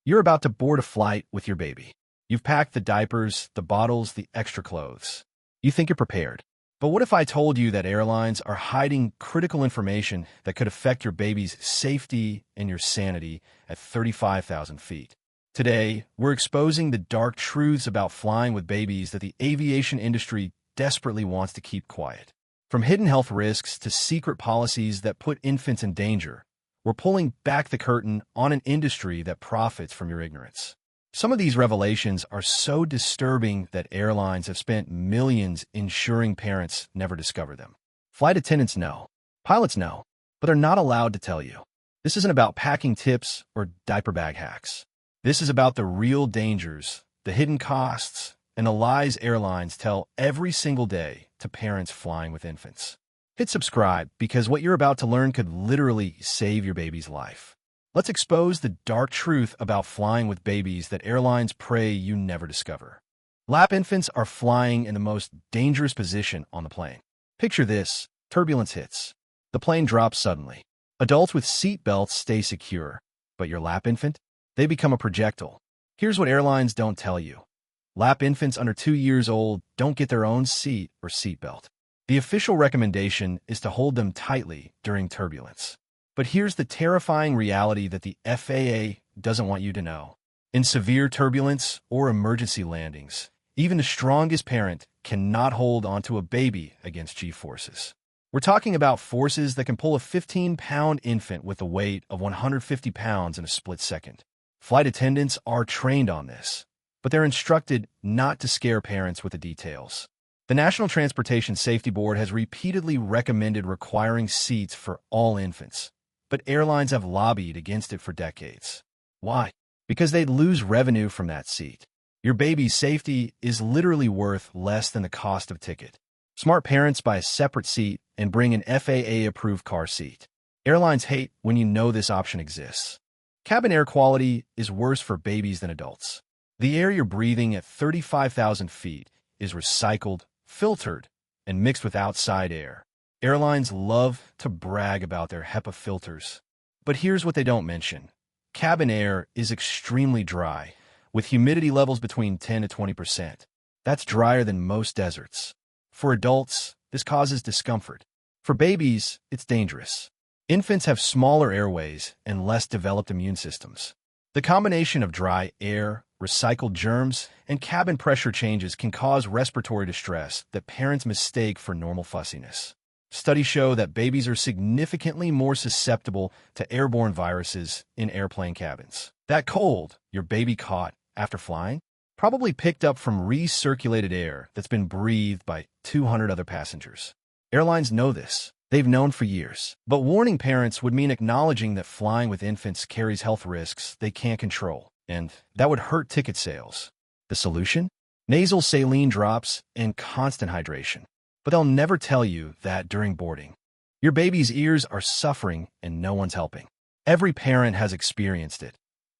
You're about to board a flight with your baby. You've packed the diapers, the bottles, the extra clothes. You think you're prepared. But what if I told you that airlines are hiding critical information that could affect your baby's safety and your sanity at 35,000 feet? Today, we're exposing the dark truths about flying with babies that the aviation industry desperately wants to keep quiet. From hidden health risks to secret policies that put infants in danger, we're pulling back the curtain on an industry that profits from your ignorance. Some of these revelations are so disturbing that airlines have spent millions ensuring parents never discover them. Flight attendants know, pilots know, but they're not allowed to tell you. This isn't about packing tips or diaper bag hacks. This is about the real dangers, the hidden costs, and the lies airlines tell every single day to parents flying with infants. Hit subscribe because what you're about to learn could literally save your baby's life. Let's expose the dark truth about flying with babies that airlines pray you never discover. Lap infants are flying in the most dangerous position on the plane. Picture this: turbulence hits. The plane drops suddenly. Adults with seat belts stay secure, but your lap infant? They become a projectile. Here's what airlines don't tell you. Lap infants under 2 years old don't get their own seat or seatbelt. The official recommendation is to hold them tightly during turbulence. But here's the terrifying reality that the FAA doesn't want you to know. In severe turbulence or emergency landings, even the strongest parent cannot hold onto a baby against G-forces. We're talking about forces that can pull a 15-pound infant with a weight of 150 pounds in a split second. Flight attendants are trained on this, but they're instructed not to scare parents with the details. The National Transportation Safety Board has repeatedly recommended requiring seats for all infants, but airlines have lobbied against it for decades. Why? Because they'd lose revenue from that seat. Your baby's safety is literally worth less than the cost of a ticket. Smart parents buy a separate seat and bring an FAA-approved car seat. Airlines hate when you know this option exists. Cabin air quality is worse for babies than adults. The air you're breathing at 35,000 feet is recycled, filtered, and mixed with outside air. Airlines love to brag about their HEPA filters. But here's what they don't mention. Cabin air is extremely dry, with humidity levels between 10 to 20%. That's drier than most deserts. For adults, this causes discomfort. For babies, it's dangerous. Infants have smaller airways and less developed immune systems. The combination of dry air, recycled germs, and cabin pressure changes can cause respiratory distress that parents mistake for normal fussiness. Studies show that babies are significantly more susceptible to airborne viruses in airplane cabins. That cold your baby caught after flying probably picked up from recirculated air that's been breathed by 200 other passengers. Airlines know this. They've known for years. But warning parents would mean acknowledging that flying with infants carries health risks they can't control, and that would hurt ticket sales. The solution? Nasal saline drops and constant hydration. But they'll never tell you that during boarding. Your baby's ears are suffering and no one's helping. Every parent has experienced it.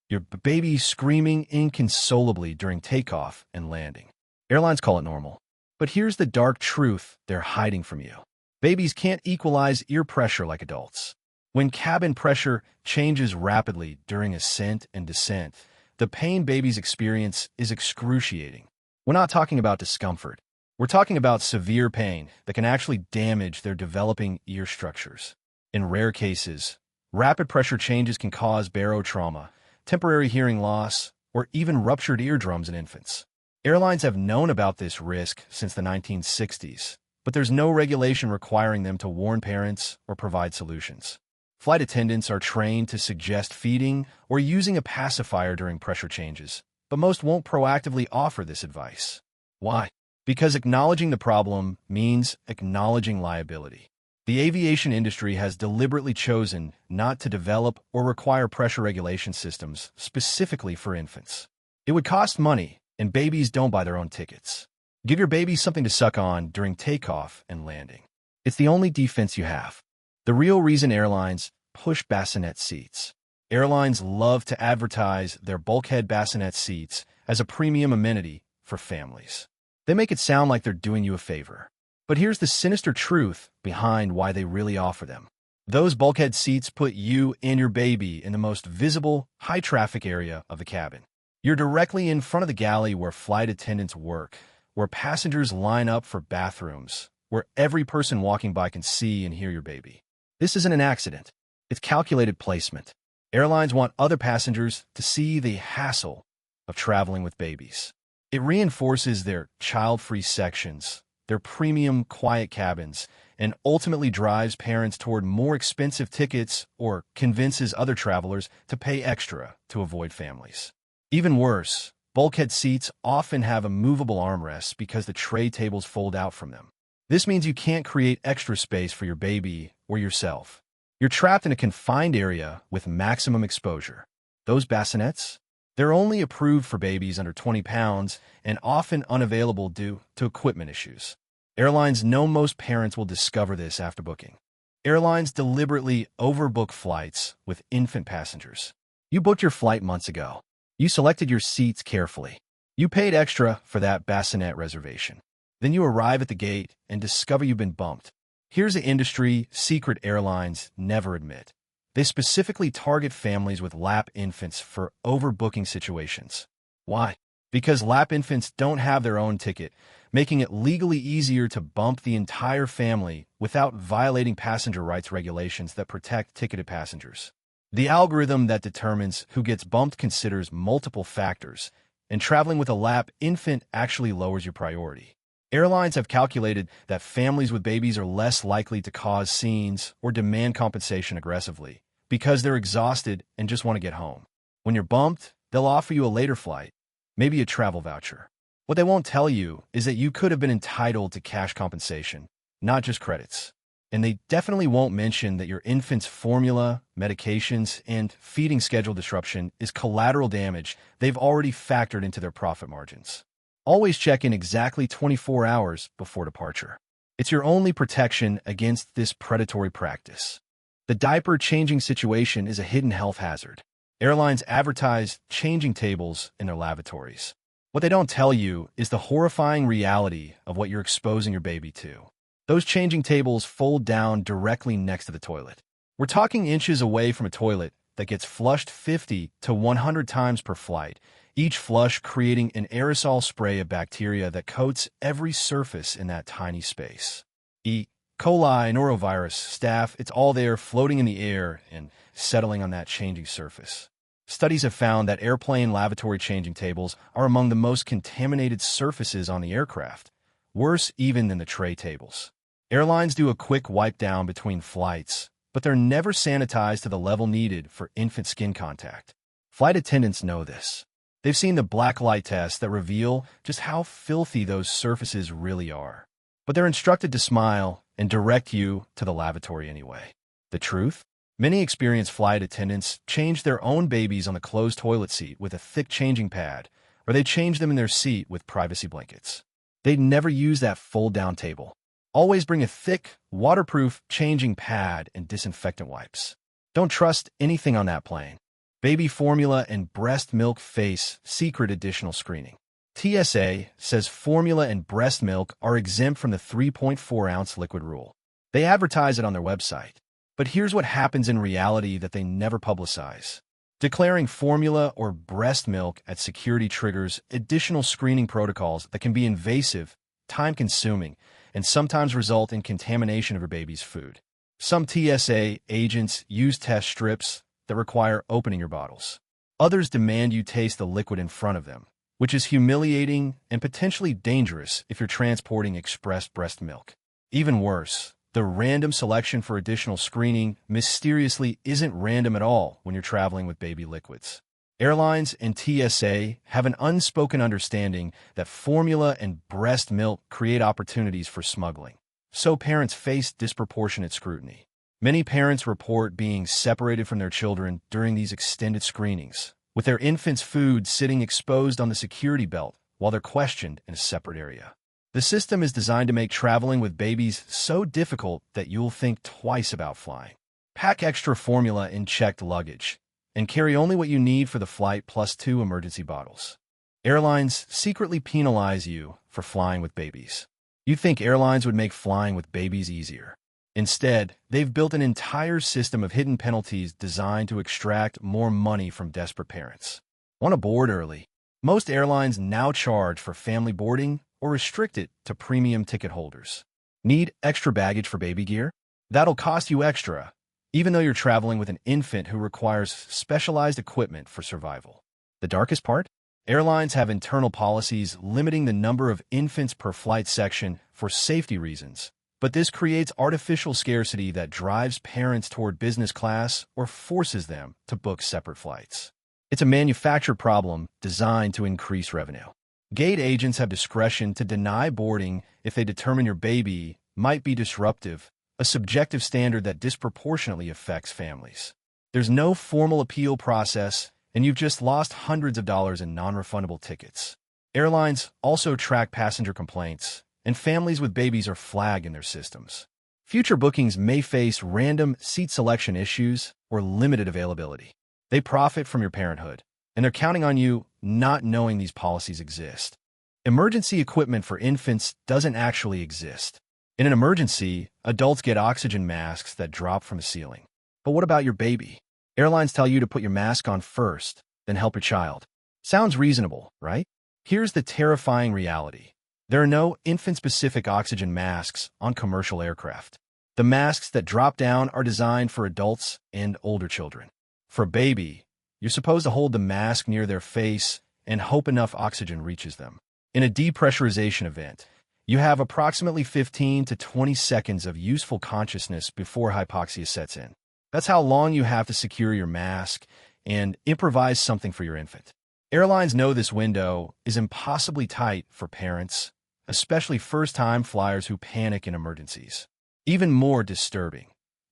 Your baby screaming inconsolably during takeoff and landing. Airlines call it normal. But here's the dark truth they're hiding from you. Babies can't equalize ear pressure like adults. When cabin pressure changes rapidly during ascent and descent, the pain babies experience is excruciating. We're not talking about discomfort. We're talking about severe pain that can actually damage their developing ear structures. In rare cases, rapid pressure changes can cause barotrauma, temporary hearing loss, or even ruptured eardrums in infants. Airlines have known about this risk since the 1960s, but there's no regulation requiring them to warn parents or provide solutions. Flight attendants are trained to suggest feeding or using a pacifier during pressure changes, but most won't proactively offer this advice. Why? Because acknowledging the problem means acknowledging liability. The aviation industry has deliberately chosen not to develop or require pressure regulation systems specifically for infants. It would cost money, and babies don't buy their own tickets. Give your baby something to suck on during takeoff and landing. It's the only defense you have. The real reason airlines push bassinet seats. Airlines love to advertise their bulkhead bassinet seats as a premium amenity for families. They make it sound like they're doing you a favor. But here's the sinister truth behind why they really offer them. Those bulkhead seats put you and your baby in the most visible, high-traffic area of the cabin. You're directly in front of the galley where flight attendants work, where passengers line up for bathrooms, where every person walking by can see and hear your baby. This isn't an accident. It's calculated placement. Airlines want other passengers to see the hassle of traveling with babies. It reinforces their child-free sections, their premium quiet cabins, and ultimately drives parents toward more expensive tickets or convinces other travelers to pay extra to avoid families. Even worse, bulkhead seats often have a movable armrests because the tray tables fold out from them. This means you can't create extra space for your baby or yourself. You're trapped in a confined area with maximum exposure. Those bassinets? They're only approved for babies under 20 pounds and often unavailable due to equipment issues. Airlines know most parents will discover this after booking. Airlines deliberately overbook flights with infant passengers. You booked your flight months ago. You selected your seats carefully. You paid extra for that bassinet reservation. Then you arrive at the gate and discover you've been bumped. Here's the industry secret airlines never admit. They specifically target families with lap infants for overbooking situations. Why? Because lap infants don't have their own ticket, making it legally easier to bump the entire family without violating passenger rights regulations that protect ticketed passengers. The algorithm that determines who gets bumped considers multiple factors, and traveling with a lap infant actually lowers your priority. Airlines have calculated that families with babies are less likely to cause scenes or demand compensation aggressively because they're exhausted and just want to get home. When you're bumped, they'll offer you a later flight, maybe a travel voucher. What they won't tell you is that you could have been entitled to cash compensation, not just credits. And they definitely won't mention that your infant's formula, medications, and feeding schedule disruption is collateral damage they've already factored into their profit margins. Always check in exactly 24 hours before departure. It's your only protection against this predatory practice. The diaper changing situation is a hidden health hazard. Airlines advertise changing tables in their lavatories. What they don't tell you is the horrifying reality of what you're exposing your baby to. Those changing tables fold down directly next to the toilet. We're talking inches away from a toilet that gets flushed 50 to 100 times per flight, each flush creating an aerosol spray of bacteria that coats every surface in that tiny space. E. coli, norovirus, staph, it's all there floating in the air and settling on that changing surface. Studies have found that airplane lavatory changing tables are among the most contaminated surfaces on the aircraft, worse even than the tray tables. Airlines do a quick wipe down between flights, but they're never sanitized to the level needed for infant skin contact. Flight attendants know this. They've seen the black light tests that reveal just how filthy those surfaces really are. But they're instructed to smile and direct you to the lavatory anyway. The truth? Many experienced flight attendants change their own babies on the closed toilet seat with a thick changing pad, or they change them in their seat with privacy blankets. They'd never use that fold-down table. Always bring a thick, waterproof changing pad and disinfectant wipes. Don't trust anything on that plane. Baby formula and breast milk face secret additional screening. TSA says formula and breast milk are exempt from the 3.4-ounce liquid rule. They advertise it on their website. But here's what happens in reality that they never publicize. Declaring formula or breast milk at security triggers additional screening protocols that can be invasive, time-consuming, and sometimes result in contamination of your baby's food. Some TSA agents use test strips that require opening your bottles. Others demand you taste the liquid in front of them, which is humiliating and potentially dangerous if you're transporting express breast milk. Even worse, the random selection for additional screening mysteriously isn't random at all when you're traveling with baby liquids. Airlines and TSA have an unspoken understanding that formula and breast milk create opportunities for smuggling, so parents face disproportionate scrutiny. Many parents report being separated from their children during these extended screenings, with their infant's food sitting exposed on the security belt while they're questioned in a separate area. The system is designed to make traveling with babies so difficult that you'll think twice about flying. Pack extra formula in checked luggage, and carry only what you need for the flight plus 2 emergency bottles. Airlines secretly penalize you for flying with babies. You think airlines would make flying with babies easier. Instead, they've built an entire system of hidden penalties designed to extract more money from desperate parents. Want to board early? Most airlines now charge for family boarding or restrict it to premium ticket holders. Need extra baggage for baby gear? That'll cost you extra, even though you're traveling with an infant who requires specialized equipment for survival. The darkest part? Airlines have internal policies limiting the number of infants per flight section for safety reasons, but this creates artificial scarcity that drives parents toward business class or forces them to book separate flights. It's a manufactured problem designed to increase revenue. Gate agents have discretion to deny boarding if they determine your baby might be disruptive, a subjective standard that disproportionately affects families. There's no formal appeal process, and you've just lost hundreds of dollars in non-refundable tickets. Airlines also track passenger complaints, and families with babies are flagged in their systems. Future bookings may face random seat selection issues or limited availability. They profit from your parenthood, and they're counting on you not knowing these policies exist. Emergency equipment for infants doesn't actually exist. In an emergency, adults get oxygen masks that drop from the ceiling. But what about your baby? Airlines tell you to put your mask on first, then help your child. Sounds reasonable, right? Here's the terrifying reality. There are no infant-specific oxygen masks on commercial aircraft. The masks that drop down are designed for adults and older children. For a baby, you're supposed to hold the mask near their face and hope enough oxygen reaches them. In a depressurization event, you have approximately 15 to 20 seconds of useful consciousness before hypoxia sets in. That's how long you have to secure your mask and improvise something for your infant. Airlines know this window is impossibly tight for parents, especially first-time flyers who panic in emergencies. Even more disturbing,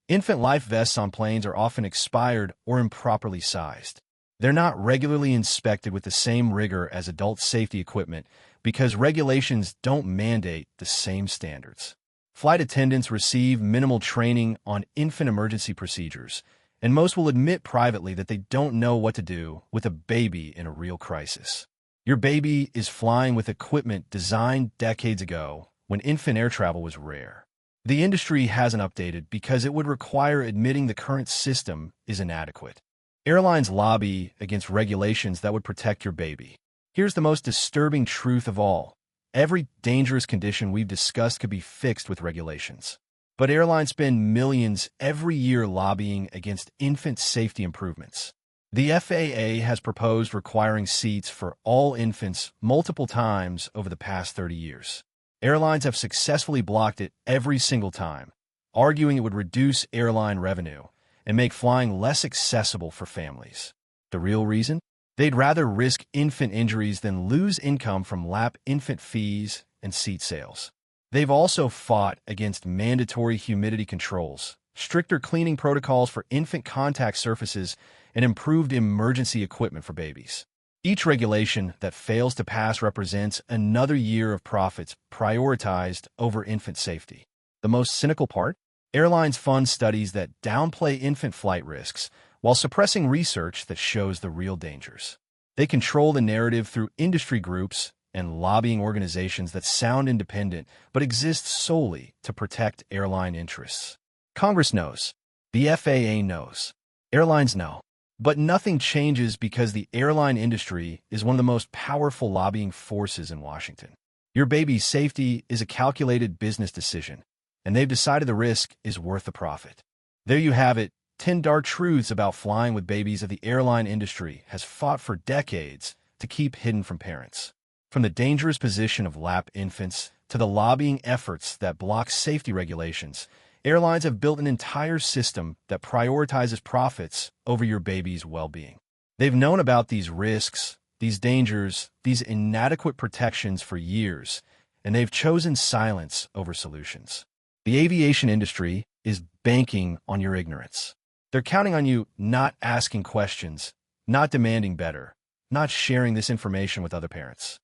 infant life vests on planes are often expired or improperly sized. They're not regularly inspected with the same rigor as adult safety equipment because regulations don't mandate the same standards. Flight attendants receive minimal training on infant emergency procedures, and most will admit privately that they don't know what to do with a baby in a real crisis. Your baby is flying with equipment designed decades ago when infant air travel was rare. The industry hasn't updated because it would require admitting the current system is inadequate. Airlines lobby against regulations that would protect your baby. Here's the most disturbing truth of all. Every dangerous condition we've discussed could be fixed with regulations. But airlines spend millions every year lobbying against infant safety improvements. The FAA has proposed requiring seats for all infants multiple times over the past 30 years. Airlines have successfully blocked it every single time, arguing it would reduce airline revenue and make flying less accessible for families. The real reason? They'd rather risk infant injuries than lose income from lap infant fees and seat sales. They've also fought against mandatory humidity controls, stricter cleaning protocols for infant contact surfaces, and improved emergency equipment for babies. Each regulation that fails to pass represents another year of profits prioritized over infant safety. The most cynical part? Airlines fund studies that downplay infant flight risks while suppressing research that shows the real dangers. They control the narrative through industry groups and lobbying organizations that sound independent but exist solely to protect airline interests. Congress knows. The FAA knows. Airlines know. But nothing changes because the airline industry is one of the most powerful lobbying forces in Washington. Your baby's safety is a calculated business decision, and they've decided the risk is worth the profit. There you have it, 10 dark truths about flying with babies that the airline industry has fought for decades to keep hidden from parents. From the dangerous position of lap infants to the lobbying efforts that block safety regulations, airlines have built an entire system that prioritizes profits over your baby's well-being. They've known about these risks, these dangers, these inadequate protections for years, and they've chosen silence over solutions. The aviation industry is banking on your ignorance. They're counting on you not asking questions, not demanding better, not sharing this information with other parents.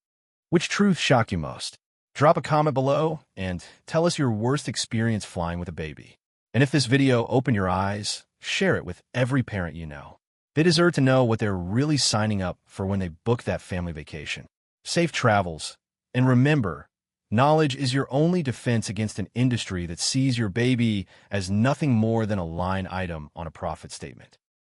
Which truth shocked you most? Drop a comment below and tell us your worst experience flying with a baby. And if this video opened your eyes, share it with every parent you know. They deserve to know what they're really signing up for when they book that family vacation. Safe travels, and remember, Knowledge is your only defense against an industry that sees your baby as nothing more than a line item on a profit statement.